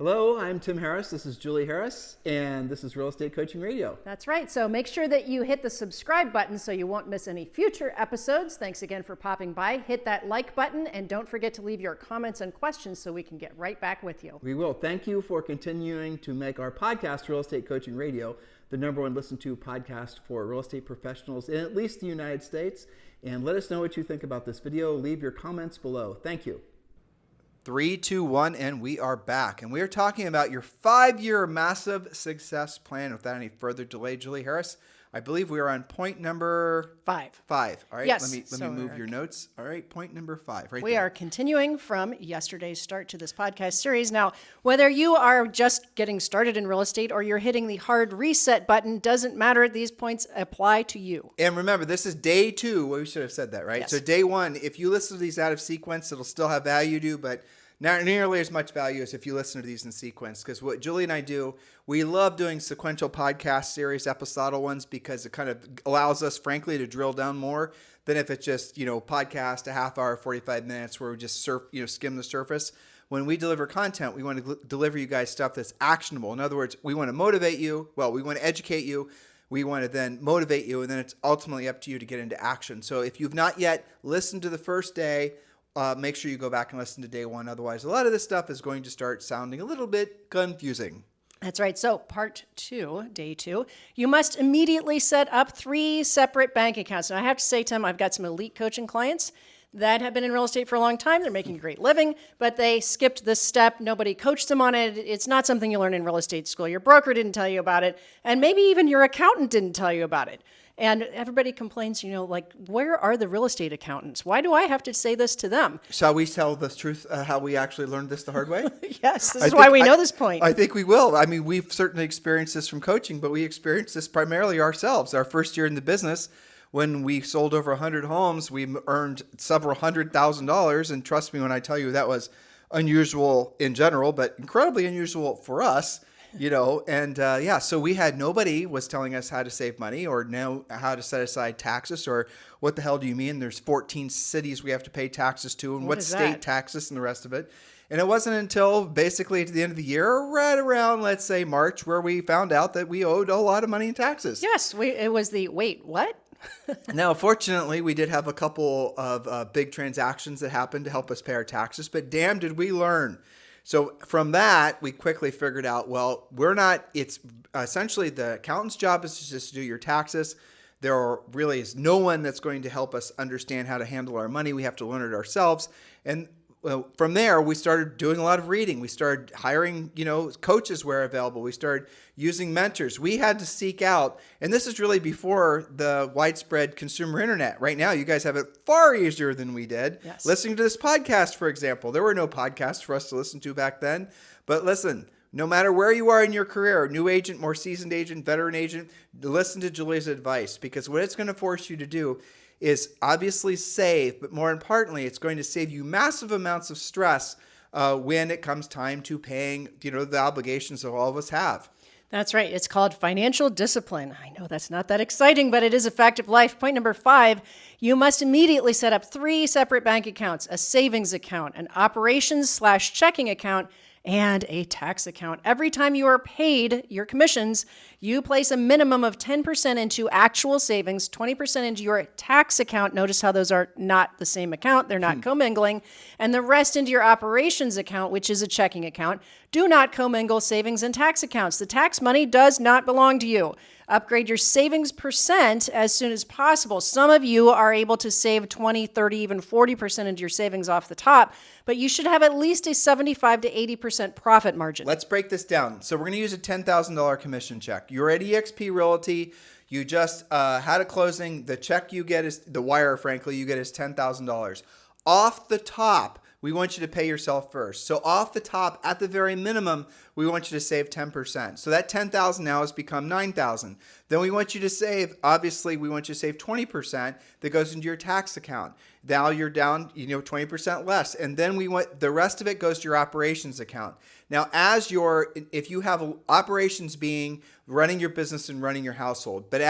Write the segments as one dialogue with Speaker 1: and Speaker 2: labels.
Speaker 1: Hello, I'm Tim Harris. This is Julie Harris, and this is Real Estate Coaching Radio.
Speaker 2: That's right. So make sure that you hit the subscribe button so you won't miss any future episodes. Thanks again for popping by. Hit that like button, and don't forget to leave your comments and questions so we can get right back with you.
Speaker 1: We will. Thank you for continuing to make our podcast, Real Estate Coaching Radio, the #1 listened to podcast for real estate professionals in at least the United States. And let us know what you think about this video. Leave your comments below. Thank you.
Speaker 3: 3, 2, 1, and we are back. And we are talking about your 5-year massive success plan. Without any further delay, Julie Harris, I believe we are on point number
Speaker 2: 5.
Speaker 3: All right.
Speaker 2: Yes.
Speaker 3: Let me move your notes. All right. Point number 5. Right.
Speaker 2: We
Speaker 3: there.
Speaker 2: are continuing from yesterday's start to this podcast series. Now, whether you are just getting started in real estate or you're hitting the hard reset button, doesn't matter. These points apply to you.
Speaker 3: And remember, this is day 2. Well, we should have said that, right?
Speaker 2: Yes.
Speaker 3: So day 1, if you listen to these out of sequence, it'll still have value to you, but not nearly as much value as if you listen to these in sequence. Because what Julie and I do, we love doing sequential podcast series, episodal ones, because it kind of allows us, frankly, to drill down more than if it's just, podcast, a half hour, 45 minutes where we just skim the surface. When we deliver content, we want to deliver you guys stuff that's actionable. In other words, we want to motivate you. Well, we want to educate you. We want to then motivate you, and then it's ultimately up to you to get into action. So if you've not yet listened to the first day, make sure you go back and listen to day 1. Otherwise, a lot of this stuff is going to start sounding a little bit confusing.
Speaker 2: That's right. So part 2, day 2, you must immediately set up 3 separate bank accounts. And I have to say, Tim, I've got some elite coaching clients that have been in real estate for a long time. They're making a great living, but they skipped this step. Nobody coached them on it. It's not something you learn in real estate school. Your broker didn't tell you about it, and maybe even your accountant didn't tell you about it. And everybody complains, where are the real estate accountants? Why do I have to say this to them?
Speaker 3: Shall we tell the truth, how we actually learned this the hard way?
Speaker 2: Yes, this is why we know this point.
Speaker 3: I think we will. I mean, we've certainly experienced this from coaching, but we experienced this primarily ourselves. Our first year in the business, when we sold over 100 homes, we earned several $100,000. And trust me when I tell you that was unusual in general, but incredibly unusual for us. So we had nobody was telling us how to save money or know how to set aside taxes or what the hell do you mean? There's 14 cities we have to pay taxes to and what state taxes and the rest of it. And it wasn't until basically to the end of the year, right around, let's say March, where we found out that we owed a lot of money in taxes.
Speaker 2: Yes, it was wait, what?
Speaker 3: Now, fortunately, we did have a couple of big transactions that happened to help us pay our taxes, but damn, did we learn. So from that, we quickly figured out, it's essentially the accountant's job is just to do your taxes. There really is no one that's going to help us understand how to handle our money. We have to learn it ourselves. And from there, we started doing a lot of reading. We started hiring, coaches where available. We started using mentors. We had to seek out, and this is really before the widespread consumer internet. Right now, you guys have it far easier than we did.
Speaker 2: Yes.
Speaker 3: Listening to this podcast, for example, there were no podcasts for us to listen to back then. But listen, no matter where you are in your career, new agent, more seasoned agent, veteran agent, listen to Julie's advice, because what it's going to force you to do is obviously save, but more importantly, it's going to save you massive amounts of stress when it comes time to paying, the obligations that all of us have.
Speaker 2: That's right. It's called financial discipline. I know that's not that exciting, but it is a fact of life. Point number 5, you must immediately set up 3 separate bank accounts, a savings account, an operations/checking account, and a tax account. Every time you are paid your commissions, you place a minimum of 10% into actual savings, 20% into your tax account. Notice how those are not the same account. They're not commingling. And the rest into your operations account, which is a checking account. Do not commingle savings and tax accounts. The tax money does not belong to you. Upgrade your savings percent as soon as possible. Some of you are able to save 20, 30, even 40% into your savings off the top, but you should have at least a 75 to 80% profit margin.
Speaker 3: Let's break this down. So we're going to use a $10,000 commission check. You're at Exp Realty. You just had a closing. The check you get is, the wire, frankly, you get is $10,000. Off the top, we want you to pay yourself first. So off the top, at the very minimum, we want you to save 10%. So that $10,000 now has become $9,000. Then we want you to save, obviously, we want you to save 20% that goes into your tax account. Now you're down, 20% less. And then we want the rest of it goes to your operations account. Now, if you have operations being running your business and running your household, but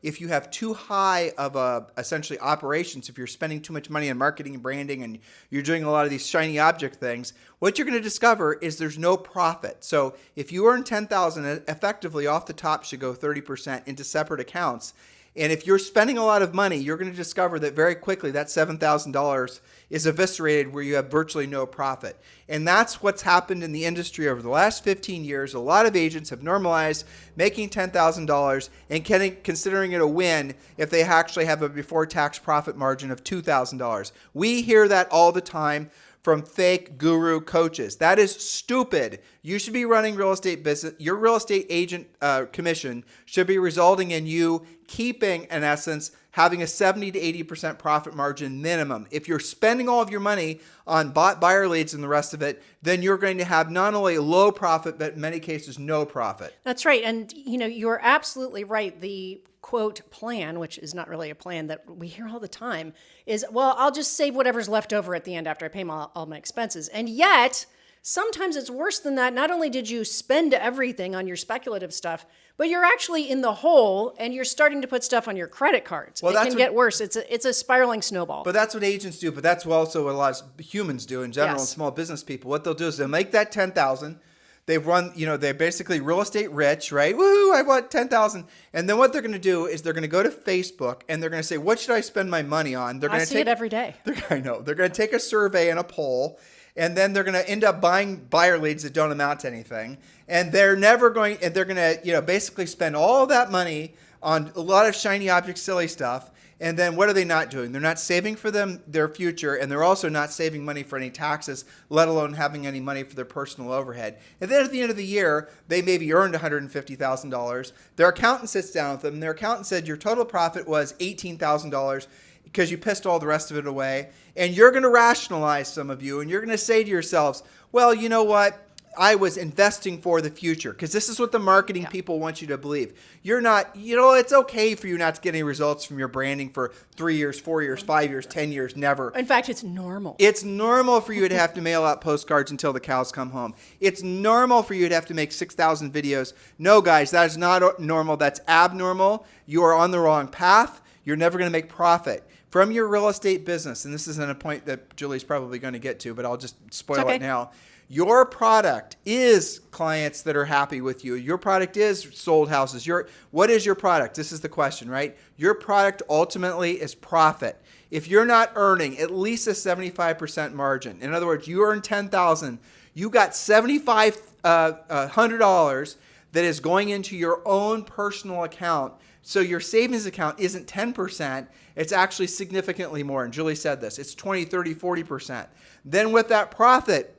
Speaker 3: if you have too high of essentially operations, if you're spending too much money on marketing and branding and you're doing a lot of these shiny object things, what you're going to discover is there's no profit. So if you earn $10,000, effectively off the top should go 30% into separate accounts. And if you're spending a lot of money, you're going to discover that very quickly that $7,000 is eviscerated where you have virtually no profit. And that's what's happened in the industry over the last 15 years. A lot of agents have normalized making $10,000 and considering it a win if they actually have a before-tax profit margin of $2,000. We hear that all the time from fake guru coaches. That is stupid. You should be running real estate business. Your real estate agent commission should be resulting in you keeping, in essence, having a 70 to 80% profit margin minimum. If you're spending all of your money on buyer leads and the rest of it, then you're going to have not only low profit, but in many cases, no profit.
Speaker 2: That's right. And, you're absolutely right. The quote plan, which is not really a plan that we hear all the time, is, well, I'll just save whatever's left over at the end after I pay all my expenses. And yet, sometimes it's worse than that. Not only did you spend everything on your speculative stuff, but you're actually in the hole and you're starting to put stuff on your credit cards. Well, it can get worse. It's a spiraling snowball.
Speaker 3: But that's what agents do. But that's also what a lot of humans do in general, and small business people. What they'll do is they'll make that $10,000. They're basically real estate rich, right? Woo, I want $10,000. And then what they're going to do is they're going to go to Facebook and they're going to say, what should I spend my money on?
Speaker 2: I see it every day.
Speaker 3: I know. They're going to take a survey and a poll, and then they're going to end up buying buyer leads that don't amount to anything. And they're going to, basically spend all that money on a lot of shiny object, silly stuff. And then what are they not doing? They're not saving for their future, and they're also not saving money for any taxes, let alone having any money for their personal overhead. And then at the end of the year, they maybe earned $150,000. Their accountant sits down with them, and their accountant said your total profit was $18,000 because you pissed all the rest of it away. And you're going to rationalize, some of you, and you're going to say to yourselves, well, you know what? I was investing for the future, because this is what the marketing people want you to believe. You're not, it's okay for you not to get any results from your branding for 3 years, 4 years, 5 years, 10 years, never.
Speaker 2: In fact, it's normal.
Speaker 3: It's normal for you to have to mail out postcards until the cows come home. It's normal for you to have to make 6,000 videos. No, guys, that is not normal. That's abnormal. You are on the wrong path. You're never going to make profit from your real estate business. And this isn't a point that Julie's probably going to get to, but I'll just spoil it now. Your product is clients that are happy with you. Your product is sold houses. What is your product? This is the question, right? Your product ultimately is profit. If you're not earning at least a 75% margin, in other words, you earn $10,000, you got $7,500 that is going into your own personal account. So your savings account isn't 10%. It's actually significantly more. And Julie said this. It's 20, 30, 40%. Then with that profit,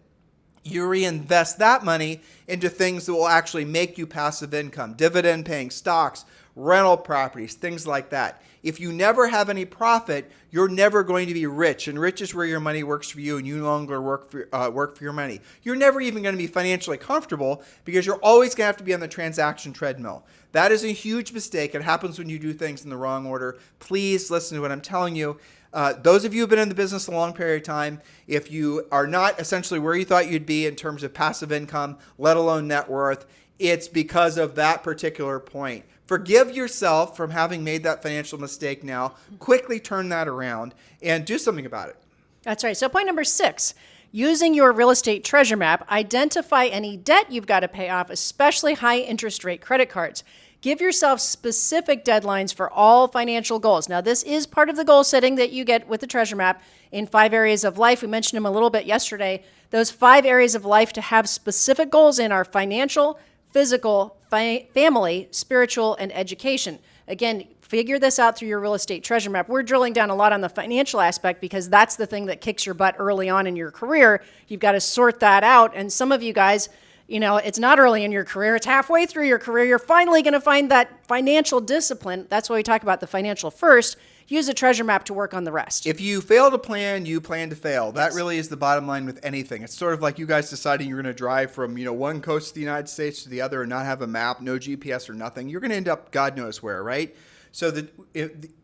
Speaker 3: you reinvest that money into things that will actually make you passive income, dividend paying stocks, rental properties, things like that. If you never have any profit, you're never going to be rich. And rich is where your money works for you and you no longer work for your money. You're never even going to be financially comfortable because you're always going to have to be on the transaction treadmill. That is a huge mistake. It happens when you do things in the wrong order. Please listen to what I'm telling you. Those of you who have been in the business a long period of time, if you are not essentially where you thought you'd be in terms of passive income, let alone net worth, it's because of that particular point. Forgive yourself from having made that financial mistake now. Quickly turn that around and do something about it.
Speaker 2: That's right. So point number 6, using your real estate treasure map, identify any debt you've got to pay off, especially high interest rate credit cards. Give yourself specific deadlines for all financial goals. Now, this is part of the goal setting that you get with the treasure map in 5 areas of life. We mentioned them a little bit yesterday. Those 5 areas of life to have specific goals in are financial, physical, family, spiritual, and education. Again, figure this out through your real estate treasure map. We're drilling down a lot on the financial aspect because that's the thing that kicks your butt early on in your career. You've got to sort that out. And some of you guys, it's not early in your career. It's halfway through your career. You're finally going to find that financial discipline. That's why we talk about the financial first. Use a treasure map to work on the rest.
Speaker 3: If you fail to plan, you plan to fail. That really is the bottom line with anything. It's sort of like you guys deciding you're going to drive from, one coast of the United States to the other and not have a map, no GPS or nothing. You're going to end up God knows where, right? So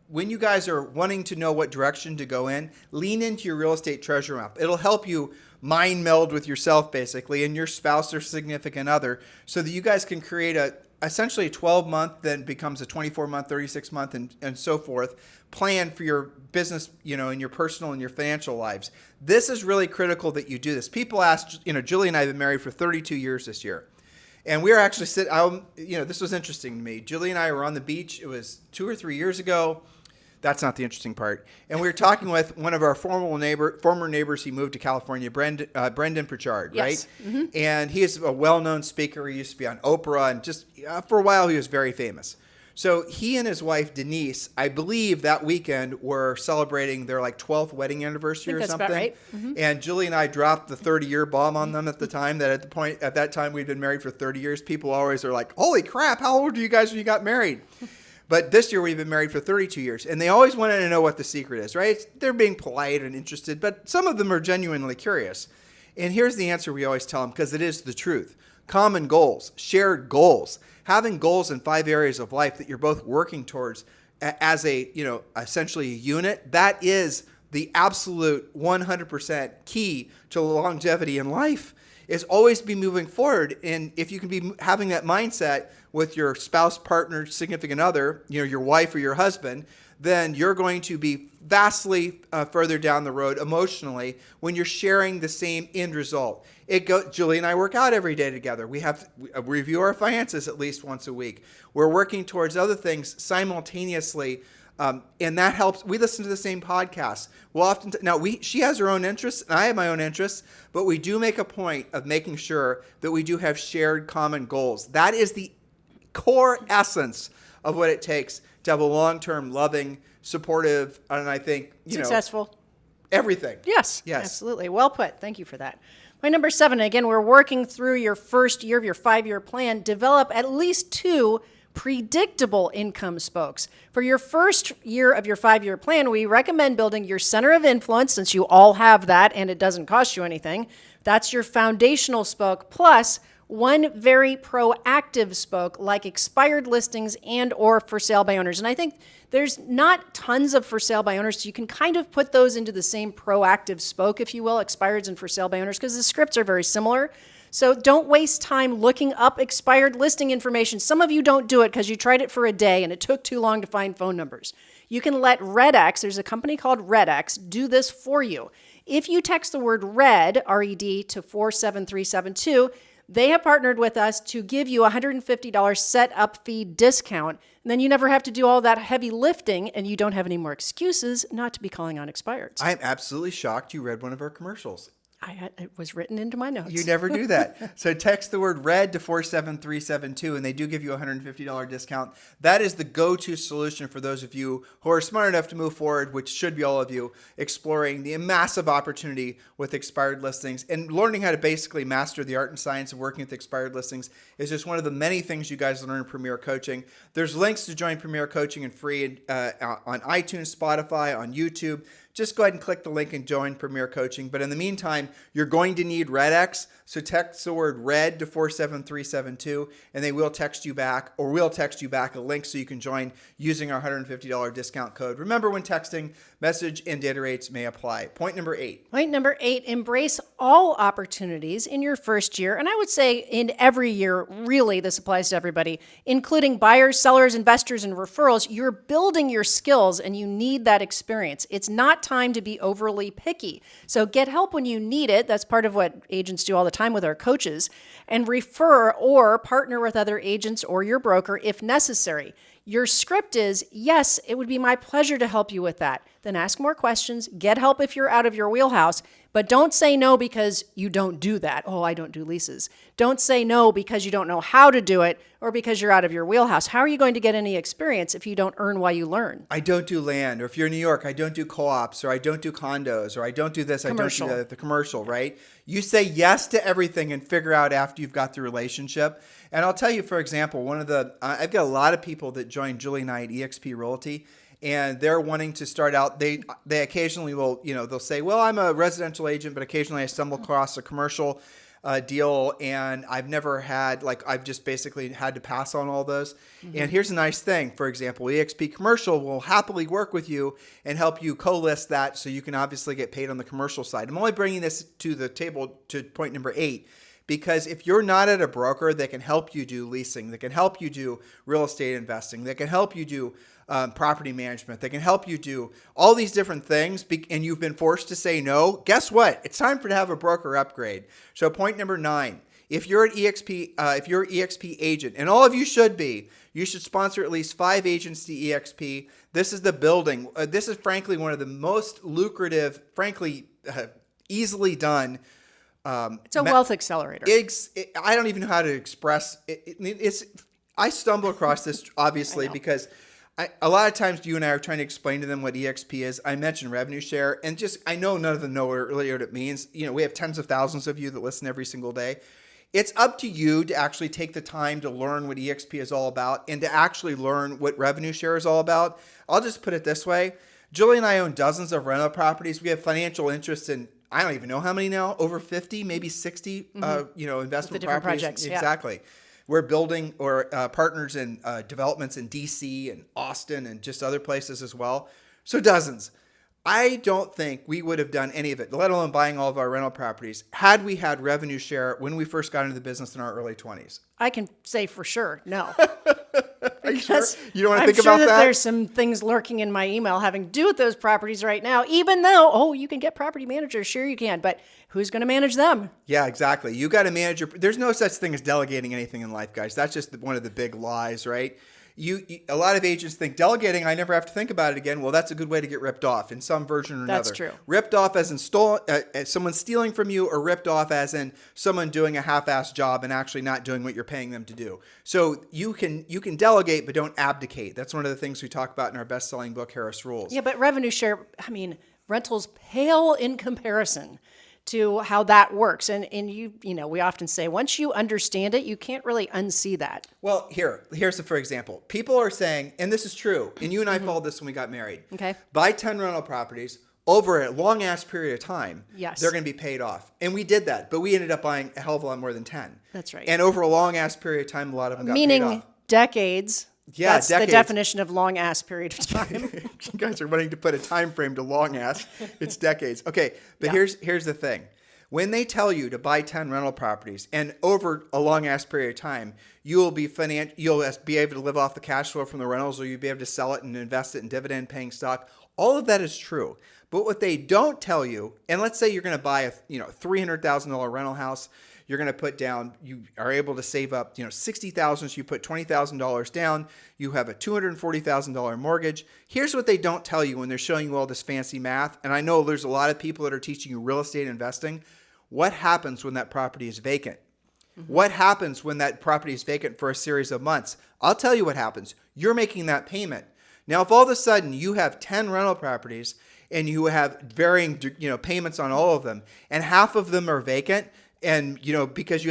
Speaker 3: when you guys are wanting to know what direction to go in, lean into your real estate treasure map. It'll help you mind meld with yourself basically and your spouse or significant other so that you guys can create essentially a 12-month, then becomes a 24-month, 36-month, and so forth plan for your business, in your personal and your financial lives. This is really critical that you do this. People ask, Julie and I have been married for 32 years this year. And we were actually this was interesting to me. Julie and I were on the beach. It was 2 or 3 years ago. That's not the interesting part. And we were talking with one of our former neighbors. He moved to California, Brendan Pritchard,
Speaker 2: Yes.
Speaker 3: right?
Speaker 2: Mm-hmm.
Speaker 3: And he is a well-known speaker. He used to be on Oprah, and just for a while he was very famous. So he and his wife, Denise, I believe that weekend were celebrating their 12th wedding anniversary or something.
Speaker 2: That's about right. Mm-hmm.
Speaker 3: And Julie and I dropped the 30-year bomb on them at the time. At that time we'd been married for 30 years. People always are like, "Holy crap! How old are you guys when you got married?" But this year we've been married for 32 years, and they always wanted to know what the secret is, right? They're being polite and interested, but some of them are genuinely curious. And here's the answer we always tell them, because it is the truth. Common goals, shared goals, having goals in 5 areas of life that you're both working towards as essentially a unit. That is the absolute 100% key to longevity in life, is always be moving forward. And if you can be having that mindset with your spouse, partner, significant other, your wife or your husband, then you're going to be vastly further down the road emotionally when you're sharing the same end result. Julie and I work out every day together. We review our finances at least once a week. We're working towards other things simultaneously, and that helps. We listen to the same podcasts. We'll often she has her own interests, and I have my own interests, but we do make a point of making sure that we do have shared common goals. That is the core essence of what it takes to have a long-term, loving, supportive, and I think,
Speaker 2: Successful.
Speaker 3: Everything.
Speaker 2: Yes, absolutely. Well put. Thank you for that. Point number 7, again, we're working through your first year of your 5-year plan. Develop at least 2 predictable income spokes. For your first year of your 5-year plan, we recommend building your center of influence, since you all have that and it doesn't cost you anything. That's your foundational spoke, plus 1 very proactive spoke like expired listings and or for sale by owners. And I think there's not tons of for sale by owners, so you can kind of put those into the same proactive spoke, if you will, expireds and for sale by owners, because the scripts are very similar. So don't waste time looking up expired listing information. Some of you don't do it because you tried it for a day and it took too long to find phone numbers. You can let RedX, there's a company called RedX, do this for you. If you text the word RED, R-E-D, to 47372, they have partnered with us to give you a $150 setup fee discount. And then you never have to do all that heavy lifting, and you don't have any more excuses not to be calling on expireds.
Speaker 3: I'm absolutely shocked you read one of our commercials.
Speaker 2: It was written into my notes.
Speaker 3: You never do that. So text the word RED to 47372, and they do give you a $150 discount. That is the go-to solution for those of you who are smart enough to move forward, which should be all of you, exploring the massive opportunity with expired listings. And learning how to basically master the art and science of working with expired listings is just one of the many things you guys learn in Premier Coaching. There's links to join Premier Coaching and free on iTunes, Spotify, on YouTube. Just go ahead and click the link and join Premier Coaching. But in the meantime, you're going to need RedX. So text the word RED to 47372, and they will text you back, or we'll text you back a link so you can join using our $150 discount code. Remember, when texting, message and data rates may apply. Point number 8.
Speaker 2: Point number 8, embrace all opportunities in your first year. And I would say in every year, really, this applies to everybody, including buyers, sellers, investors, and referrals. You're building your skills and you need that experience. It's not time to be overly picky. So get help when you need it. That's part of what agents do all the time with our coaches. And refer or partner with other agents or your broker if necessary. Your script is, yes, it would be my pleasure to help you with that. Then ask more questions, get help if you're out of your wheelhouse, but don't say no because you don't do that. Oh, I don't do leases. Don't say no because you don't know how to do it or because you're out of your wheelhouse. How are you going to get any experience if you don't earn while you learn?
Speaker 3: I don't do land, or if you're in New York, I don't do co-ops, or I don't do condos, or I don't do this,
Speaker 2: Commercial.
Speaker 3: I don't do the commercial, right? You say yes to everything and figure out after you've got the relationship. And I'll tell you, for example, I've got a lot of people that join Julie and I at Exp Realty, and they're wanting to start out. They occasionally will, they'll say, well, I'm a residential agent, but occasionally I stumble across a commercial deal, and I've never had, I've just basically had to pass on all those. And here's a nice thing. For example, EXP Commercial will happily work with you and help you co-list that so you can obviously get paid on the commercial side. I'm only bringing this to the table to point number 8, because if you're not at a broker that can help you do leasing, that can help you do real estate investing, that can help you do property management, that can help you do all these different things, and you've been forced to say no, guess what? It's time for to have a broker upgrade. So point number 9, if you're an EXP agent, and all of you should be, you should sponsor at least 5 agents to EXP. This is the building. This is frankly one of the most lucrative, frankly, easily done.
Speaker 2: It's a wealth accelerator.
Speaker 3: I don't even know how to express it. I stumble across this obviously because a lot of times you and I are trying to explain to them what EXP is. I mentioned revenue share, and I know none of them know really what it means. We have tens of thousands of you that listen every single day. It's up to you to actually take the time to learn what EXP is all about and to actually learn what revenue share is all about. I'll just put it this way. Julie and I own dozens of rental properties. We have financial interest in, I don't even know how many now, over 50, maybe 60, investment properties.
Speaker 2: Projects,
Speaker 3: exactly. Yeah. We're building or partners in developments in DC and Austin and just other places as well. So dozens. I don't think we would have done any of it, let alone buying all of our rental properties, had we had revenue share when we first got into the business in our early 20s.
Speaker 2: I can say for sure, no.
Speaker 3: Are you sure? You don't want to think
Speaker 2: I'm
Speaker 3: about
Speaker 2: sure
Speaker 3: that?
Speaker 2: There's some things lurking in my email having to do with those properties right now, even though, you can get property managers. Sure you can, but who's going to manage them?
Speaker 3: Yeah, exactly. You got to manage there's no such thing as delegating anything in life, guys. That's just one of the big lies, right? A lot of agents think delegating, I never have to think about it again. Well, that's a good way to get ripped off in some version or another.
Speaker 2: That's true.
Speaker 3: Ripped off as in someone stealing from you, or ripped off as in someone doing a half-assed job and actually not doing what you're paying them to do. So you can delegate, but don't abdicate. That's one of the things we talk about in our best-selling book, Harris Rules.
Speaker 2: Yeah, but revenue share, rentals pale in comparison to how that works. And we often say, once you understand it, you can't really unsee that.
Speaker 3: Well, here's for example. People are saying, and this is true, and you and I followed this when we got married.
Speaker 2: Okay.
Speaker 3: Buy 10 rental properties over a long-ass period of time.
Speaker 2: Yes.
Speaker 3: They're going to be paid off. And we did that, but we ended up buying a hell of a lot more than 10.
Speaker 2: That's right.
Speaker 3: And over a long-ass period of time, a lot of them got paid off.
Speaker 2: Meaning decades.
Speaker 3: Yeah,
Speaker 2: that's
Speaker 3: decades.
Speaker 2: The definition of long ass period of time.
Speaker 3: You guys are wanting to put a time frame to long ass. It's decades. Okay, but here's the thing. When they tell you to buy 10 rental properties and over a long ass period of time, you'll be able to live off the cash flow from the rentals, or you'll be able to sell it and invest it in dividend paying stock. All of that is true. But what they don't tell you, and let's say you're going to buy a $300,000 rental house, you're going to put down, you are able to save up, $60,000. So you put $20,000 down. You have a $240,000 mortgage. Here's what they don't tell you when they're showing you all this fancy math. And I know there's a lot of people that are teaching you real estate investing. What happens when that property is vacant? Mm-hmm. What happens when that property is vacant for a series of months? I'll tell you what happens. You're making that payment. Now, if all of a sudden you have 10 rental properties and you have varying, payments on all of them, and half of them are vacant, and, because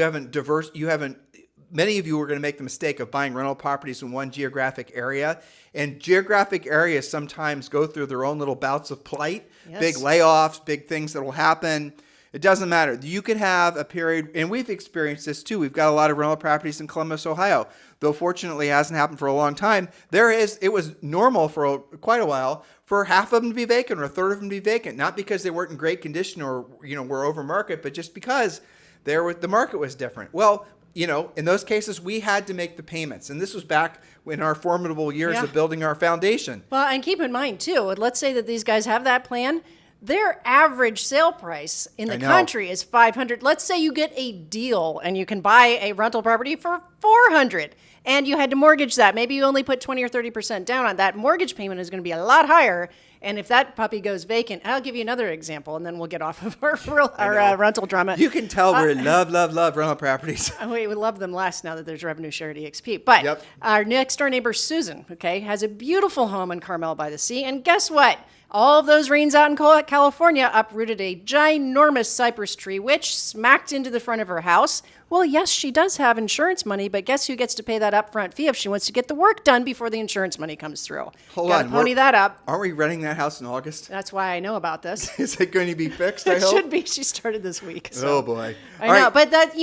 Speaker 3: many of you are going to make the mistake of buying rental properties in one geographic area, and geographic areas sometimes go through their own little bouts of plight,
Speaker 2: yes.
Speaker 3: Big layoffs, big things that will happen. It doesn't matter. You could have a period, and we've experienced this too. We've got a lot of rental properties in Columbus, Ohio. Though fortunately it hasn't happened for a long time, it was normal for quite a while for half of them to be vacant or a third of them to be vacant. Not because they weren't in great condition or were over market, but just because the market was different. Well, in those cases, we had to make the payments. And this was back in our formidable years of building our foundation.
Speaker 2: Well, and keep in mind, too, let's say that these guys have that plan. Their average sale price in the country is $500. Let's say you get a deal and you can buy a rental property for $400, and you had to mortgage that. Maybe you only put 20 or 30% down on that. Mortgage payment is going to be a lot higher. And if that puppy goes vacant, I'll give you another example, and then we'll get off of our rental drama.
Speaker 3: You can tell we love rental properties.
Speaker 2: We love them less now that there's revenue share at EXP. But our next door neighbor, Susan, has a beautiful home in Carmel by the Sea. And guess what? All of those rains out in California uprooted a ginormous cypress tree, which smacked into the front of her house. Well, yes, she does have insurance money, but guess who gets to pay that upfront fee if she wants to get the work done before the insurance money comes through? Gotta pony that up.
Speaker 3: Aren't we renting that house in August?
Speaker 2: That's why I know about this.
Speaker 3: Is it going to be fixed, I
Speaker 2: It
Speaker 3: hope?
Speaker 2: should be. She started this week. So.
Speaker 3: Oh, boy.
Speaker 2: I know, but that,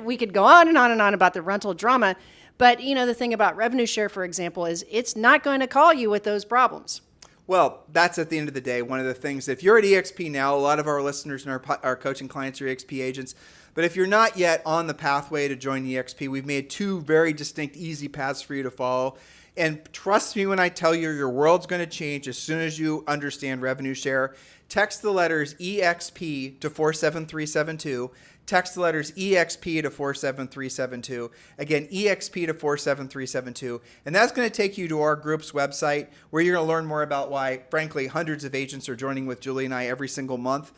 Speaker 2: we could go on and on and on about the rental drama. But, the thing about revenue share, for example, is it's not going to call you with those problems.
Speaker 3: Well, that's at the end of the day one of the things. If you're at EXP now, a lot of our listeners and our coaching clients are EXP agents. But if you're not yet on the pathway to join EXP, we've made two very distinct, easy paths for you to follow. And trust me when I tell you, your world's going to change as soon as you understand revenue share. Text the letters EXP to 47372. Text the letters EXP to 47372. Again, EXP to 47372. And that's going to take you to our group's website where you're going to learn more about why, frankly, hundreds of agents are joining with Julie and I every single month.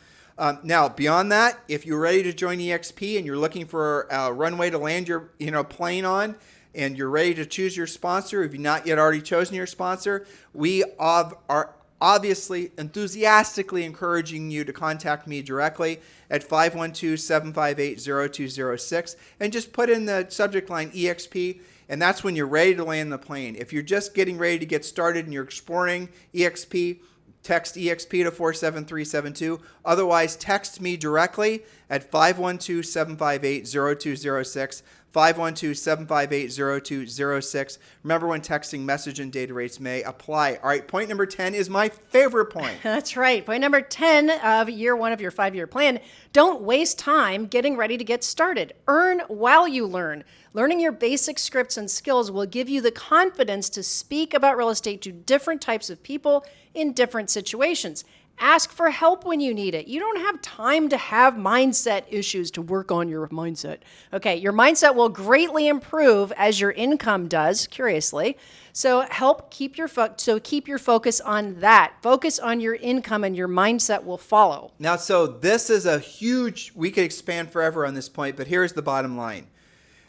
Speaker 3: Now, beyond that, if you're ready to join EXP and you're looking for a runway to land your plane on, and you're ready to choose your sponsor, if you've not yet already chosen your sponsor, we are obviously enthusiastically encouraging you to contact me directly at 512-758-0206 and just put in the subject line EXP, and that's when you're ready to land the plane. If you're just getting ready to get started and you're exploring EXP, text EXP to 47372. Otherwise, text me directly at 512-758-0206. 512-758-0206. Remember, when texting, message and data rates may apply. All right, point number 10 is my favorite point.
Speaker 2: That's right. Point number 10 of year one of your 5-year plan. Don't waste time getting ready to get started. Earn while you learn. Learning your basic scripts and skills will give you the confidence to speak about real estate to different types of people in different situations. Ask for help when you need it. You don't have time to have mindset issues to work on your mindset. Okay, your mindset will greatly improve as your income does, curiously. So keep your focus on that. Focus on your income and your mindset will follow.
Speaker 3: Now, so this is a huge, we could expand forever on this point, but here's the bottom line.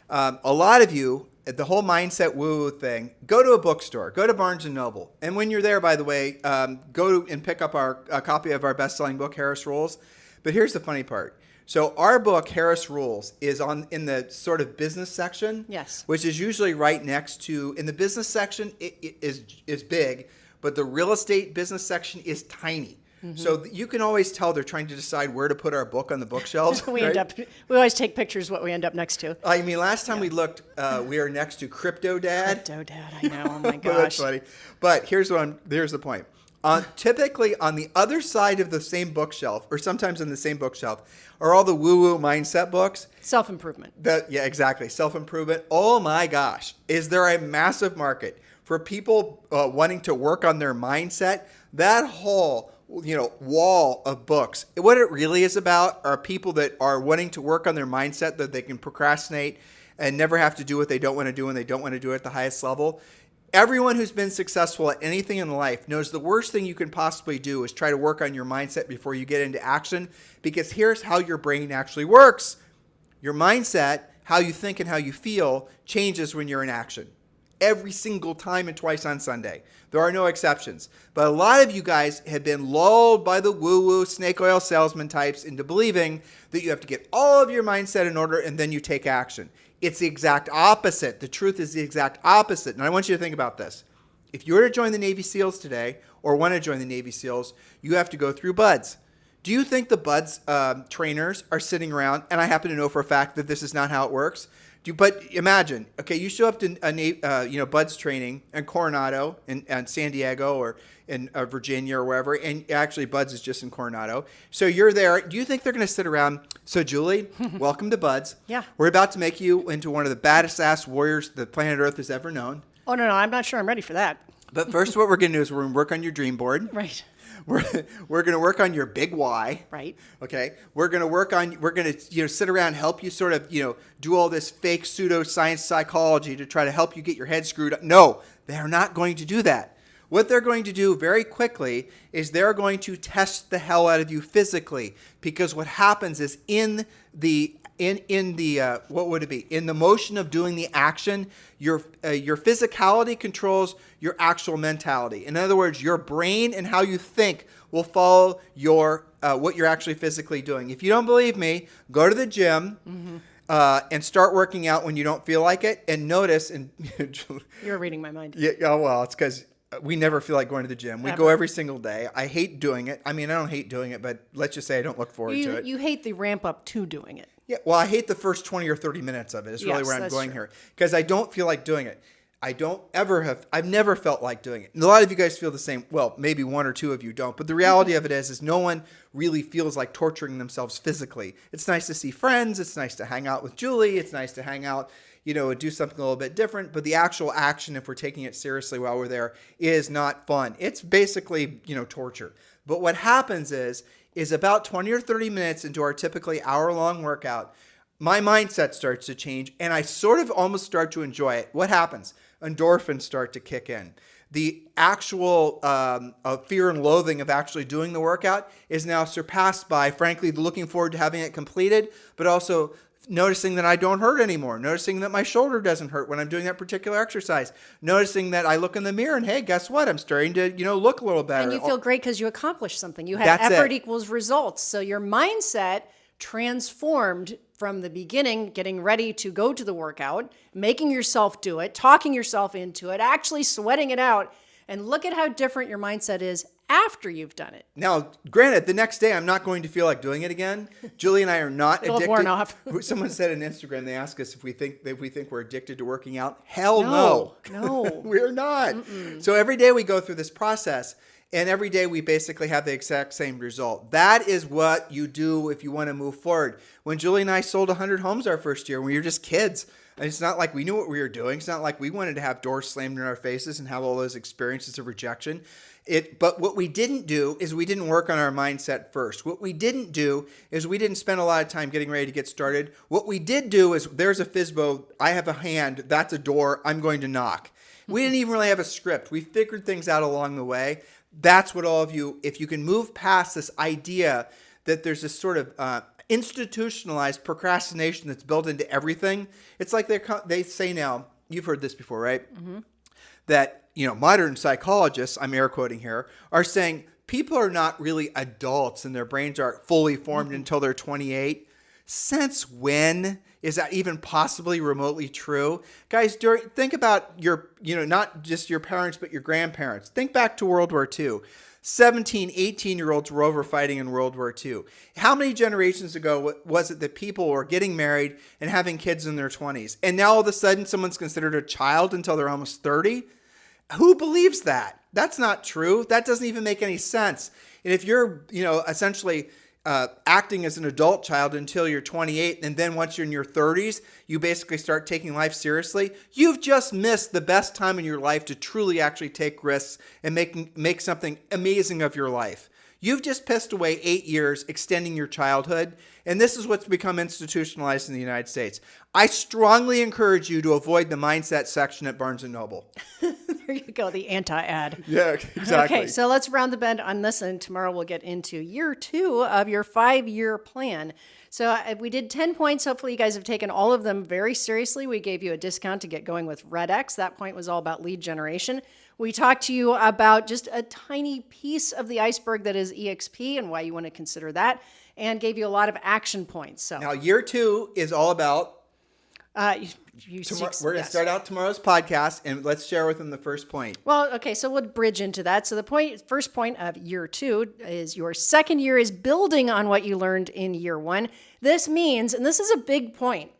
Speaker 3: A lot of you, the whole mindset woo-woo thing, go to a bookstore, go to Barnes & Noble. And when you're there, by the way, go and pick up a copy of our best-selling book, Harris Rules. But here's the funny part. So our book, Harris Rules, is in the sort of business section.
Speaker 2: Yes.
Speaker 3: Which is usually right next to, in the business section, it is big, but the real estate business section is tiny. Mm-hmm. So you can always tell they're trying to decide where to put our book on the bookshelves.
Speaker 2: We always take pictures of what we end up next to.
Speaker 3: I mean, last time we looked, we are next to Crypto Dad.
Speaker 2: Crypto Dad, I know. Oh my gosh.
Speaker 3: That's funny. But here's the point. Typically on the other side of the same bookshelf, or sometimes on the same bookshelf, are all the woo-woo mindset books.
Speaker 2: Self-improvement.
Speaker 3: Yeah, exactly. Self-improvement. Oh my gosh. Is there a massive market for people wanting to work on their mindset? That whole wall of books. What it really is about are people that are wanting to work on their mindset, that they can procrastinate and never have to do what they don't want to do, and they don't want to do it at the highest level. Everyone who's been successful at anything in life knows the worst thing you can possibly do is try to work on your mindset before you get into action, because here's how your brain actually works. Your mindset, how you think and how you feel, changes when you're in action. Every single time and twice on Sunday. There are no exceptions. But a lot of you guys have been lulled by the woo-woo snake oil salesman types into believing that you have to get all of your mindset in order and then you take action. It's the exact opposite. The truth is the exact opposite. And I want you to think about this. If you were to join the Navy SEALs today or want to join the Navy SEALs, you have to go through BUDS. Do you think the BUDS trainers are sitting around, and I happen to know for a fact that this is not how it works, but imagine, okay, you show up to BUDS training in Coronado and San Diego or in Virginia or wherever, and actually BUDS is just in Coronado. So you're there. Do you think they're going to sit around? So Julie, welcome to BUDS.
Speaker 2: Yeah.
Speaker 3: We're about to make you into one of the baddest ass warriors the planet Earth has ever known.
Speaker 2: Oh, no, I'm not sure I'm ready for that.
Speaker 3: But first what we're going to do is we're going to work on your dream board.
Speaker 2: Right.
Speaker 3: We're going to work on your big why.
Speaker 2: Right.
Speaker 3: Okay. We're going to sit around and help you sort of, do all this fake pseudoscience psychology to try to help you get your head screwed up. No, they're not going to do that. What they're going to do very quickly is they're going to test the hell out of you physically, because what happens is in the in the what would it be? In the motion of doing the action, your physicality controls your actual mentality. In other words, your brain and how you think will follow your what you're actually physically doing. If you don't believe me, go to the gym. And start working out when you don't feel like it, and notice. And
Speaker 2: You're reading my mind.
Speaker 3: yeah, well, it's because we never feel like going to the gym. We go every single day. I hate doing it. I mean, I don't hate doing it, but let's just say I don't look forward to it.
Speaker 2: You hate the ramp up to doing it.
Speaker 3: Yeah, well, I hate the first 20 or 30 minutes of it. It's really
Speaker 2: Yes,
Speaker 3: where I'm
Speaker 2: that's
Speaker 3: going
Speaker 2: true.
Speaker 3: here, because I don't feel like doing it. I've never felt like doing it. And a lot of you guys feel the same. Well, maybe one or two of you don't. But the reality of it is no one really feels like torturing themselves physically. It's nice to see friends. It's nice to hang out with Julie. It's nice to hang out, and do something a little bit different. But the actual action, if we're taking it seriously while we're there, is not fun. It's basically, torture. But what happens is about 20 or 30 minutes into our typically hour-long workout, my mindset starts to change, and I sort of almost start to enjoy it. What happens? Endorphins start to kick in. The actual fear and loathing of actually doing the workout is now surpassed by, frankly, looking forward to having it completed, but also noticing that I don't hurt anymore, noticing that my shoulder doesn't hurt when I'm doing that particular exercise, noticing that I look in the mirror and, hey, guess what? I'm starting to, look a little better.
Speaker 2: And you feel great because you accomplished something. You had
Speaker 3: That's
Speaker 2: effort
Speaker 3: it.
Speaker 2: equals results. So your mindset transformed from the beginning, getting ready to go to the workout, making yourself do it, talking yourself into it, actually sweating it out. And look at how different your mindset is after you've done it.
Speaker 3: Now, granted, the next day I'm not going to feel like doing it again. Julie and I are not
Speaker 2: It'll have
Speaker 3: addicted.
Speaker 2: worn off.
Speaker 3: Someone said on Instagram, they asked us if we think we're addicted to working out. Hell no.
Speaker 2: No.
Speaker 3: We're not. So every day we go through this process, and every day we basically have the exact same result. That is what you do if you want to move forward. When Julie and I sold 100 homes our first year, we were just kids. And it's not like we knew what we were doing. It's not like we wanted to have doors slammed in our faces and have all those experiences of rejection. But what we didn't do is we didn't work on our mindset first. What we didn't do is we didn't spend a lot of time getting ready to get started. What we did do is there's a FISBO, I have a hand, that's a door, I'm going to knock. We didn't even really have a script. We figured things out along the way. That's what all of you, if you can move past this idea that there's this sort of institutionalized procrastination that's built into everything. It's like they say now, you've heard this before, right? Mm-hmm. That, modern psychologists, I'm air quoting here, are saying people are not really adults and their brains aren't fully formed until they're 28. Since when is that even possibly remotely true? Guys, think about your, not just your parents, but your grandparents. Think back to World War II. 17, 18-year-olds were over fighting in World War II. How many generations ago was it that people were getting married and having kids in their 20s? And now all of a sudden someone's considered a child until they're almost 30? Who believes that? That's not true. That doesn't even make any sense. And if you're, essentially acting as an adult child until you're 28, and then once you're in your 30s, you basically start taking life seriously, you've just missed the best time in your life to truly actually take risks and make something amazing of your life. You've just pissed away 8 years extending your childhood, and this is what's become institutionalized in the United States. I strongly encourage you to avoid the mindset section at Barnes & Noble.
Speaker 2: There you go, the anti-ad.
Speaker 3: Yeah, exactly.
Speaker 2: Okay, so let's round the bend on this, and tomorrow we'll get into year 2 of your 5-year plan. So we did 10 points. Hopefully you guys have taken all of them very seriously. We gave you a discount to get going with RedX. That point was all about lead generation. We talked to you about just a tiny piece of the iceberg that is EXP and why you want to consider that, and gave you a lot of action points. So
Speaker 3: now year 2 is all about we're going to start out tomorrow's podcast, and let's share with them the first point.
Speaker 2: Well, okay, so we'll bridge into that. So the first point of year 2 is your second year is building on what you learned in year 1. This means, and this is a big point,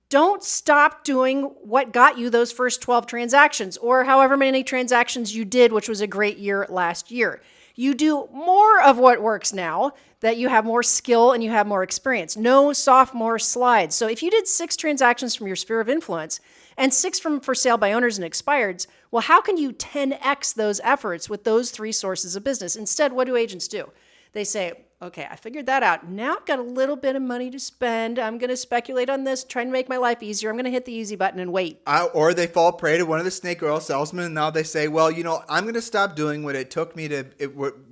Speaker 2: don't stop doing what got you those first 12 transactions or however many transactions you did, which was a great year last year. You do more of what works now that you have more skill and you have more experience. No sophomore slides. So if you did 6 transactions from your sphere of influence and 6 from for sale by owners and expireds, well, how can you 10x those efforts with those 3 sources of business? Instead, what do agents do? They say, okay, I figured that out. Now I've got a little bit of money to spend. I'm going to speculate on this, trying to make my life easier. I'm going to hit the easy button and wait.
Speaker 3: Or they fall prey to one of the snake oil salesmen, and now they say, well, I'm going to stop doing what it took me to,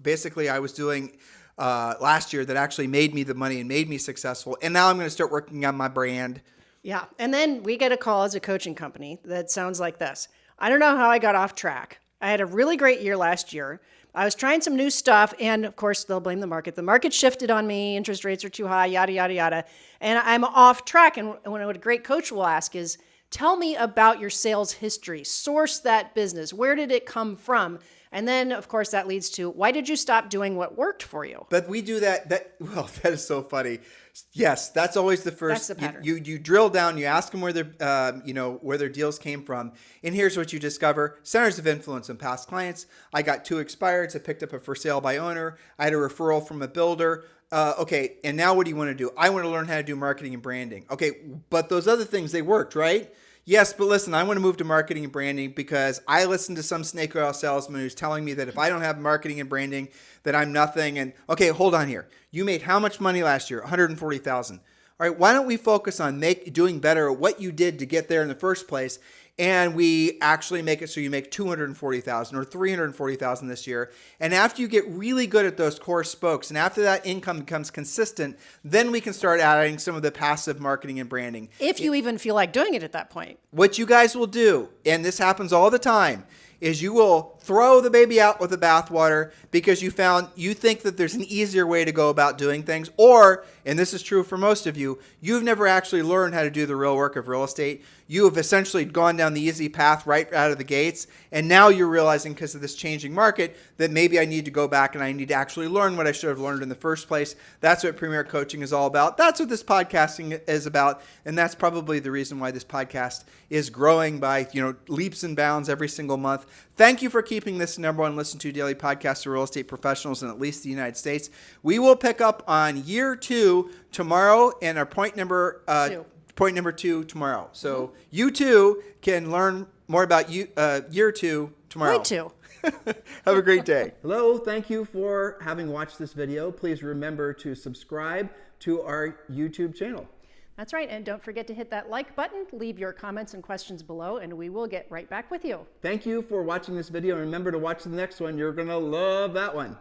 Speaker 3: basically I was doing last year that actually made me the money and made me successful. And now I'm going to start working on my brand.
Speaker 2: Yeah. And then we get a call as a coaching company that sounds like this. I don't know how I got off track. I had a really great year last year. I was trying some new stuff, and of course, they'll blame the market. The market shifted on me. Interest rates are too high, yada, yada, yada. And I'm off track. And what a great coach will ask is, tell me about your sales history. Source that business. Where did it come from? And then, of course, that leads to, why did you stop doing what worked for you?
Speaker 3: But we do that. Well, that is so funny. Yes, that's always the first.
Speaker 2: That's the pattern.
Speaker 3: You drill down. You ask them where their where their deals came from, and here's what you discover: centers of influence and past clients. I got 2 expireds. I picked up a for sale by owner. I had a referral from a builder. Okay, and now what do you want to do? I want to learn how to do marketing and branding. Okay, but those other things, they worked, right? Yes, but listen, I want to move to marketing and branding because I listened to some snake oil salesman who's telling me that if I don't have marketing and branding, that I'm nothing. And okay, hold on here. You made how much money last year? $140,000. All right, why don't we focus on doing better at what you did to get there in the first place, and we actually make it so you make $240,000 or $340,000 this year. And after you get really good at those core spokes, and after that income becomes consistent, then we can start adding some of the passive marketing and branding.
Speaker 2: If you even feel like doing it at that point.
Speaker 3: What you guys will do, and this happens all the time, is you will throw the baby out with the bathwater because you think that there's an easier way to go about doing things, or, and this is true for most of you, you've never actually learned how to do the real work of real estate. You have essentially gone down the easy path right out of the gates, and now you're realizing because of this changing market that maybe I need to go back and I need to actually learn what I should have learned in the first place. That's what Premier Coaching is all about. That's what this podcasting is about, and that's probably the reason why this podcast is growing by leaps and bounds every single month. Thank you for keeping this #1 listened to daily podcast for real estate professionals in at least the United States. We will pick up on year 2 tomorrow, and our point number 2 tomorrow. So you too can learn more about year 2 tomorrow.
Speaker 2: Point 2.
Speaker 3: Have a great day.
Speaker 1: Hello, thank you for having watched this video. Please remember to subscribe to our YouTube channel.
Speaker 2: That's right. And don't forget to hit that like button, leave your comments and questions below, and we will get right back with you.
Speaker 1: Thank you for watching this video, and remember to watch the next one. You're going to love that one.